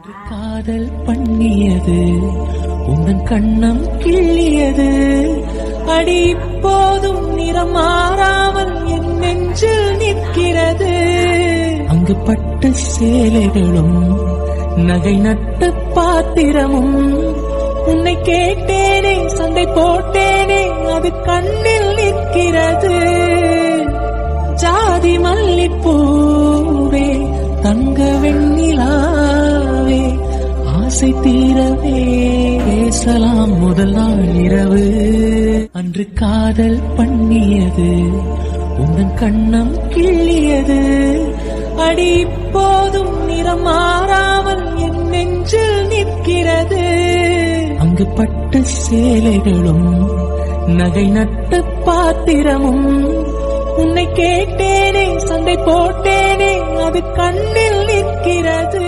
காதல் பண்ணியது உந்தன் கண்ணம் கிள்ளியது அடி இப்போதும் நிறம் மாறாமல் என் நெஞ்சில் நிற்கிறது. அங்கு பட்டு சேலைகளும் நகை நட்ட பாத்திரமும் உன்னை கேட்டேனே சண்டை போட்டேனே அது கண்ணில் நிற்கிறது. ஜாதி மல்லிப்பூவே தங்க வெண்ணிலாவே ஆசை தீரவே பேசலாம் முதல் நாள் இரவு. அன்று காதல் பண்ணியது உந்தன் கண்ணம் கிள்ளியது அடி இப்போதும் நிறம் மாறாமல் என் நெஞ்சில் நிற்கிறது. அங்கு பட்டு சேலைகளும் நகை நட்ட பாத்திரமும் உன்னை கேட்டேனே சண்டை போட்டேனே அது கண்ணில் நிற்கிறது.